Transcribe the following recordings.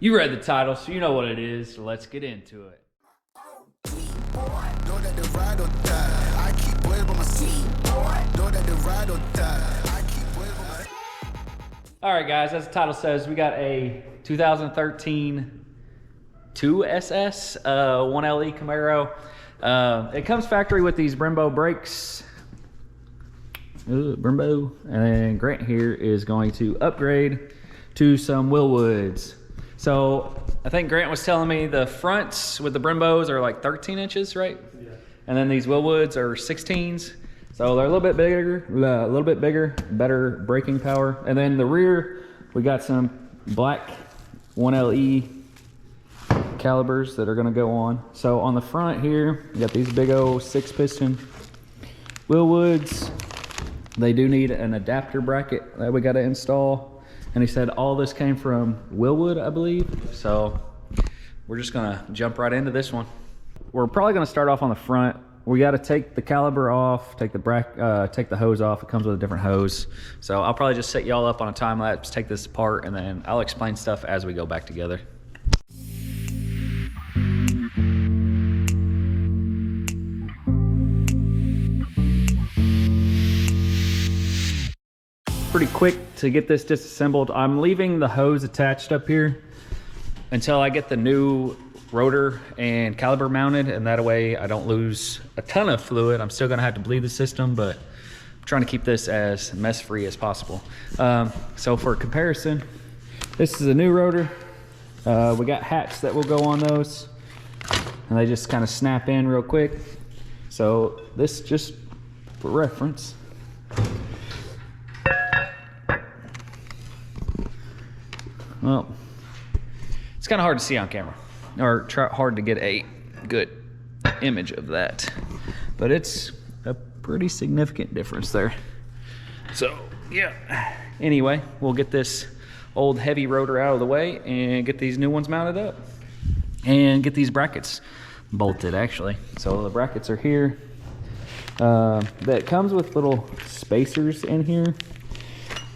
You read the title, so you know what it is. So let's get into it. All right, guys, as the title says, we got a 2013 2SS 1LE Camaro. It comes factory with these Brembo brakes. Brembo. And then Grant here is going to upgrade to some Willwoods. So I think Grant was telling me the fronts with the Brembos are like 13 inches, right? Yeah. And then these Willwoods are 16s. So they're a little bit bigger, better braking power. And then the rear, we got some black 1LE calibers that are gonna go on. So on the front here, we got these big old 6-piston Willwoods. They do need an adapter bracket that we gotta install. And he said all this came from Willwood, I believe. So we're just gonna jump right into this one. We're probably gonna start off on the front. We gotta take the caliber off, take the hose off. It comes with a different hose. So I'll probably just set y'all up on a time lapse, take this apart, and then I'll explain stuff as we go back together. Pretty quick to get this disassembled. I'm leaving the hose attached up here until I get the new rotor and caliber mounted, and that way I don't lose a ton of fluid. I'm still gonna have to bleed the system, but I'm trying to keep this as mess free as possible. So for comparison, this is a new rotor. We got hats that will go on those, and they just kind of snap in real quick. So this, just for reference, well, it's kind of hard to see on camera, or hard to get a good image of that, but it's a pretty significant difference there. So yeah, anyway, we'll get this old heavy rotor out of the way and get these new ones mounted up and get these brackets bolted actually. So the brackets are here. That comes with little spacers in here,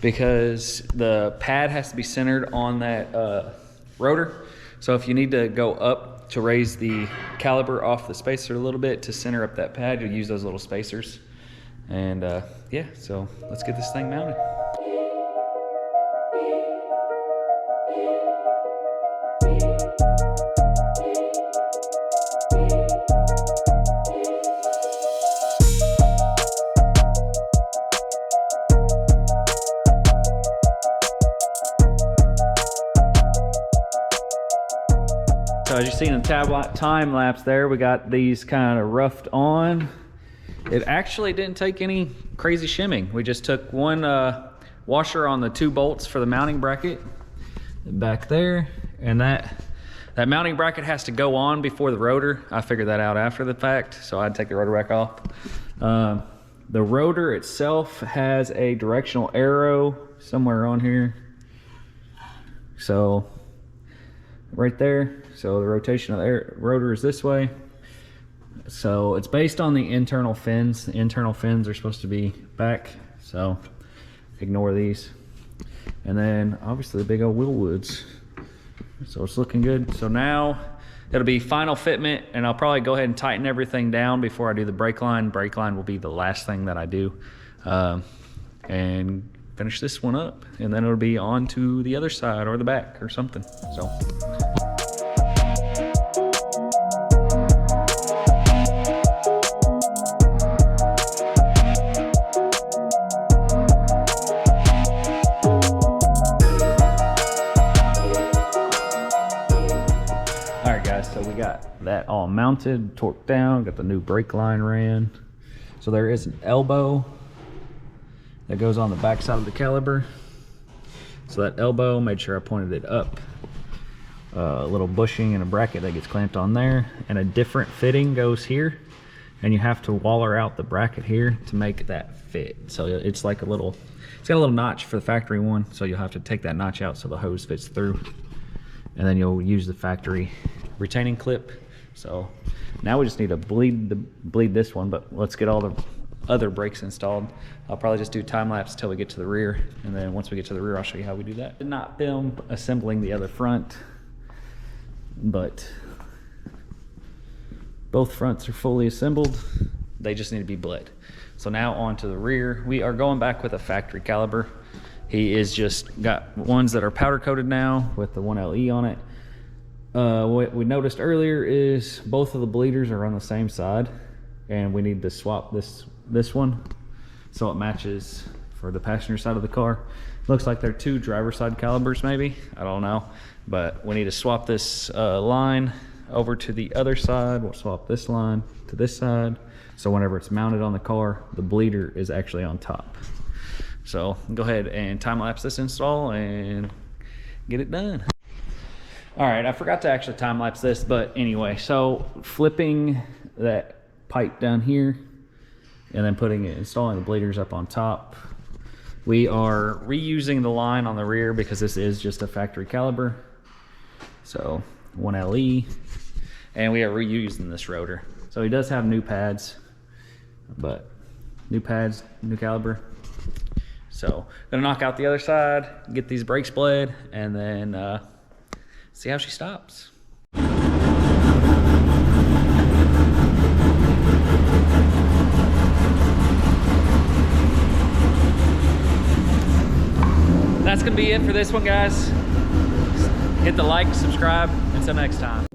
because the pad has to be centered on that rotor. So if you need to go up to raise the caliber off the spacer a little bit to center up that pad, you'll use those little spacers. And yeah, so let's get this thing mounted. So as you see in the time lapse there, we got these kind of roughed on. It actually didn't take any crazy shimming. We just took one washer on the 2 bolts for the mounting bracket back there, and that mounting bracket has to go on before the rotor. I figured that out after the fact, so I'd take the rotor back off. The rotor itself has a directional arrow somewhere on here. So right there. So the rotation of the rotor is this way. So it's based on the internal fins. The internal fins are supposed to be back, so ignore these. And then obviously the big old Willwoods. So it's looking good. So now it'll be final fitment, and I'll probably go ahead and tighten everything down before I do the brake line. Brake line will be the last thing that I do. And finish this one up, and then it'll be on to the other side or the back or something. So so we got that all mounted, torqued down, got the new brake line ran. So there is an elbow that goes on the back side of the caliber. So that elbow, made sure I pointed it up. A little bushing and a bracket that gets clamped on there, and a different fitting goes here, and you have to waller out the bracket here to make that fit. So it's like a little, it's got a little notch for the factory one, so you'll have to take that notch out so the hose fits through, and then you'll use the factory retaining clip. So now we just need to bleed this one, but let's get all the other brakes installed. I'll probably just do time lapse till we get to the rear, and then once we get to the rear I'll show you how we do that. Did not film assembling the other front. but both fronts are fully assembled. They just need to be bled. So now onto the rear. We are going back with a factory caliber. He is just got ones that are powder coated now with the 1LE on it. What we noticed earlier is both of the bleeders are on the same side, and we need to swap this one so it matches for the passenger side of the car. Looks like they're two driver side calibers maybe, I don't know, but we need to swap this line over to the other side. We'll swap this line to this side, so whenever it's mounted on the car, the bleeder is actually on top. So go ahead and time lapse this install and get it done. All right, I forgot to actually time lapse this, but anyway, so flipping that pipe down here and then installing the bleeders up on top. We are reusing the line on the rear because this is just a factory caliber. So 1LE, and we are reusing this rotor. So he does have new pads, but new pads, new caliber. So gonna knock out the other side, get these brakes bled, and then see how she stops. That's gonna be it for this one, guys. Hit the like, subscribe, until next time.